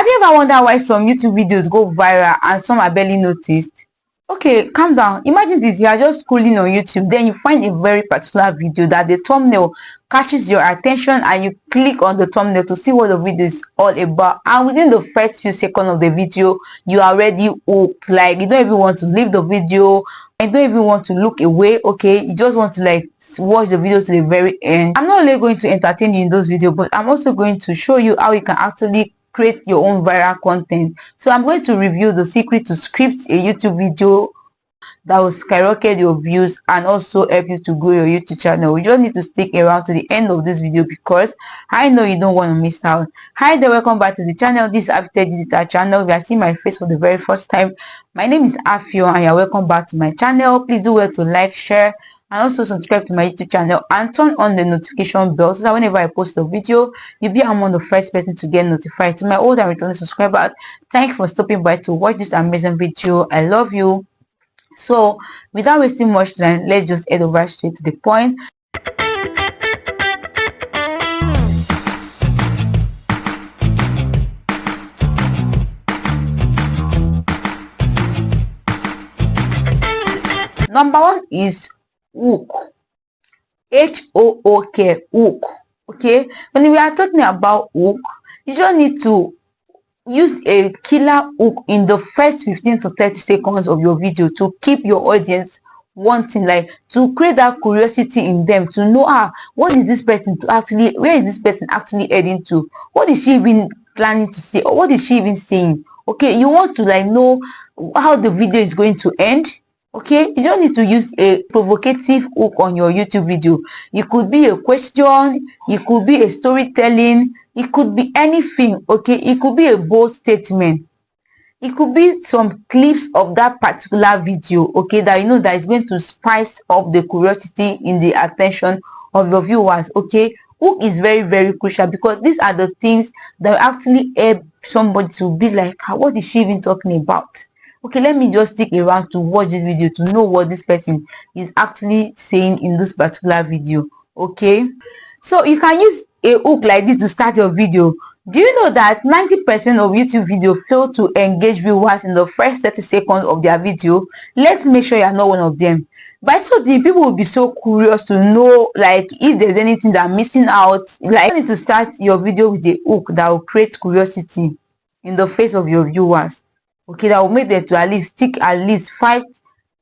Have you ever wondered why some YouTube videos go viral and some are barely noticed? Okay, calm down. Imagine this, you are just scrolling on YouTube, then you find a very particular video that the thumbnail catches your attention, and you click on the thumbnail to see what the video is all about, and within the first few seconds of the video, you are already hooked. Like, you don't even want to leave the video, and don't even want to look away. Okay, you just want to like watch the video to the very end. I'm not only going to entertain you in those videos, but I'm also going to show you how you can actually create your own viral content. So I'm going to review the secret to script a YouTube video that will skyrocket your views and also help you to grow your YouTube channel. You just need to stick around to the end of this video because I know you don't want to miss out. Hi there, welcome back to the channel. This is After Digital channel. If you are seeing my face for the very first time, my name is Afio and you're welcome back to my channel. Please do well to like, share, and also subscribe to my YouTube channel and turn on the notification bell so that whenever I post a video, you'll be among the first person to get notified. To my old and returning subscribers, thank you for stopping by to watch this amazing video. I love you. So without wasting much time, let's just head over straight to the point. Number one is hook. H-O-O-K, hook. Okay, when we are talking about hook, you just need to use a killer hook in the first 15 to 30 seconds of your video to keep your audience wanting, like to create that curiosity in them to know what is this person to actually, where is this person actually heading to, what is she even planning to say, or what is she even saying. Okay, you want to like know how the video is going to end. Okay, you don't need to use a provocative hook on your YouTube video. It could be a question, it could be a storytelling, it could be anything. Okay, it could be a bold statement, it could be some clips of that particular video, okay, that you know that is going to spice up the curiosity in the attention of your viewers. Okay, hook is very, very crucial because these are the things that will actually help somebody to be like, what is she even talking about? Okay, let me just stick around to watch this video to know what this person is actually saying in this particular video. Okay, so you can use a hook like this to start your video. Do you know that 90% of YouTube video fail to engage viewers in the first 30 seconds of their video? Let's make sure you're not one of them. But so the people will be so curious to know like if there's anything that I'm missing out. Like, you need to start your video with a hook that will create curiosity in the face of your viewers. Okay, that will make them to at least stick at least 5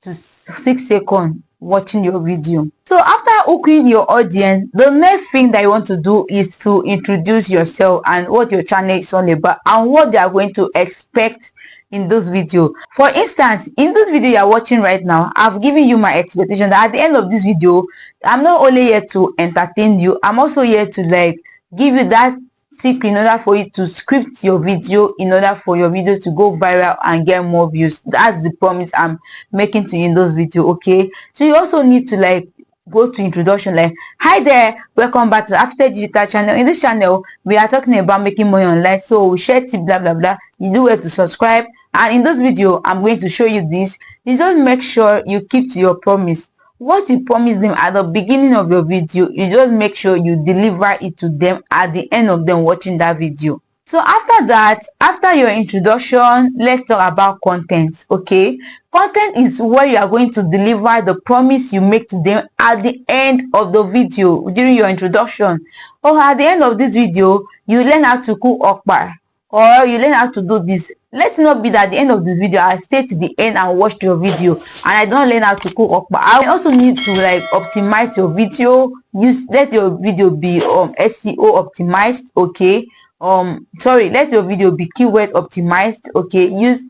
to 6 seconds watching your video. So after hooking your audience, the next thing that you want to do is to introduce yourself and what your channel is all about and what they are going to expect in this video. For instance, in this video you are watching right now, I've given you my expectation that at the end of this video, I'm not only here to entertain you, I'm also here to like give you that secret in order for you to script your video, in order for your videos to go viral and get more views. That's the promise I'm making to you in those videos. Okay, so you also need to like go to introduction, like, hi there, welcome back to After Digital channel. In this channel we are talking about making money online, so we share tips, blah blah blah. You do well to subscribe, and in this video I'm going to show you this. You just make sure you keep to your promise. What you promise them at the beginning of your video, you just make sure you deliver it to them at the end of them watching that video. So after that, after your introduction, let's talk about content. Okay, content is where you are going to deliver the promise you make to them at the end of the video, during your introduction, or at the end of this video you learn how to cook okpa, or you learn how to do this. Let's not be that at the end of this video I stay to the end and watch your video and I don't learn how to cook okpa. I also need to like optimize your video. Let your video be SEO optimized. Okay, let your video be keyword optimized. Okay, use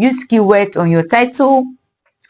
use keyword on your title,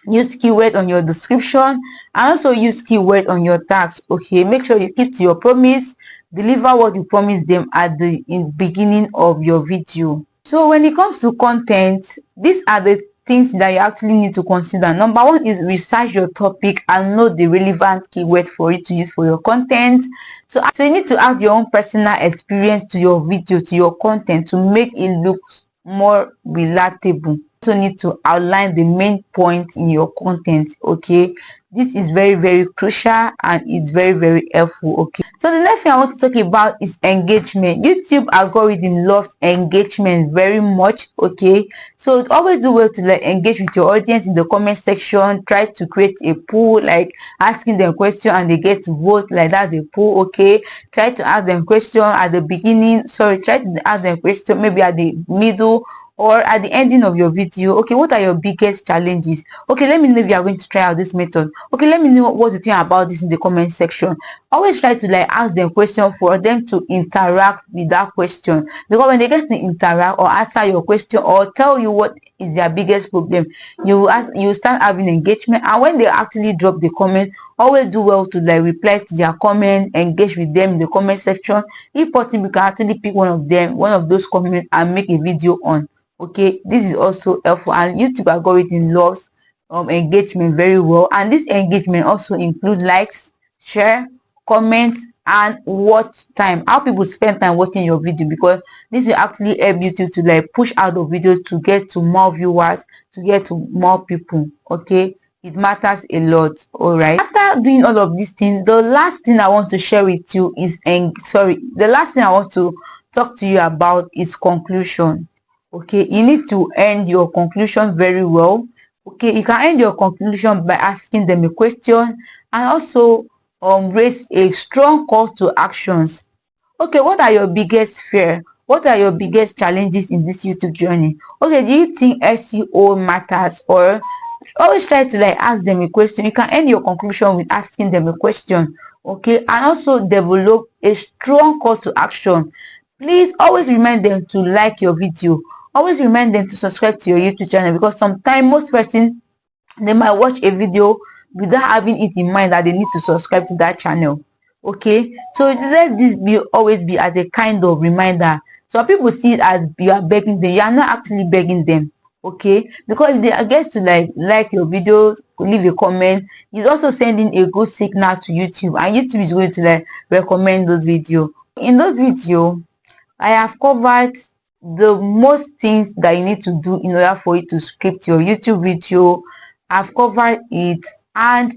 use keyword on your description, and also use keyword on your tags. Okay, make sure you keep to your promise, deliver what you promised them at the beginning of your video. So when it comes to content, these are the things that you actually need to consider. Number one is research your topic and know the relevant keyword for you to use for your content. So you need to add your own personal experience to your video, to your content, to make it look more relatable. You also need to outline the main point in your content. Okay, This is very, very crucial and it's very, very helpful. Okay, so the next thing I want to talk about is engagement. YouTube algorithm loves engagement very much. Okay, so always do well to like engage with your audience in the comment section. Try to create a poll, like asking them question and they get to vote, like that's a poll. Okay, try to ask them question at the beginning, sorry, try to ask them question maybe at the middle or at the ending of your video. Okay, what are your biggest challenges? Okay, let me know if you are going to try out this method. Okay, let me know what you think about this in the comment section. Always try to like ask them question for them to interact with that question, because when they get to interact or answer your question or tell you what is their biggest problem, you start having engagement. And when they actually drop the comment, always do well to like reply to their comment, engage with them in the comment section. If possible, you can actually pick one of those comments and make a video on. Okay, this is also helpful, and YouTube algorithm loves engagement very well, and this engagement also include likes, share, comments, and watch time, how people spend time watching your video, because this will actually help YouTube to like push out the videos to get to more viewers, to get to more people. Okay, it matters a lot. All right, after doing all of these things, the last thing I want to share with you is the last thing I want to talk to you about is conclusion. Okay, you need to end your conclusion very well. Okay, you can end your conclusion by asking them a question and also raise a strong call to actions. Okay, what are your biggest fear? What are your biggest challenges in this YouTube journey? Okay, do you think SEO matters? Or always try to like ask them a question. You can end your conclusion with asking them a question. Okay, and also develop a strong call to action. Please always remind them to like your video. Always remind them to subscribe to your YouTube channel, because sometimes most person, they might watch a video without having it in mind that they need to subscribe to that channel. Okay, so let this be always be as a kind of reminder. Some people see it as you are begging them. You are not actually begging them. Okay, because if they get to like your video, leave a comment, it's also sending a good signal to YouTube, and YouTube is going to like recommend those videos. In those videos I have covered the most things that you need to do in order for you to script your YouTube video. I've covered it, and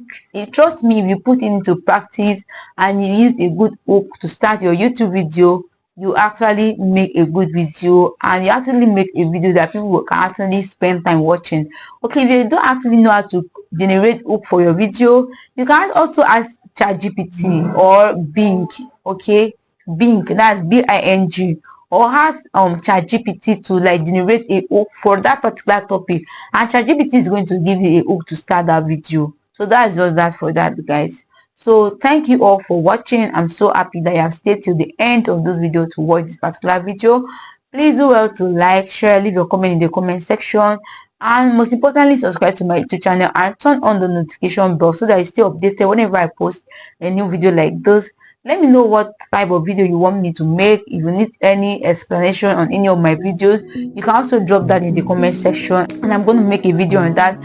trust me, if you put it into practice and you use a good hook to start your YouTube video, you actually make a good video, and you actually make a video that people can actually spend time watching. Okay, if you don't actually know how to generate hook for your video, you can also ask ChatGPT or Bing. Okay, Bing, that's Bing, or has ChatGPT to like generate a hook for that particular topic, and ChatGPT is going to give you a hook to start that video. So that's just that for that, guys. So thank you all for watching. I'm so happy that you have stayed till the end of this video to watch this particular video. Please do well to like, share, leave your comment in the comment section, and most importantly, subscribe to my YouTube channel and turn on the notification bell so that you stay updated whenever I post a new video like this. Let me know what type of video you want me to make. If you need any explanation on any of my videos, you can also drop that in the comment section, and I'm going to make a video on that.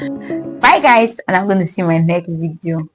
Bye guys, and I'm going to see my next video.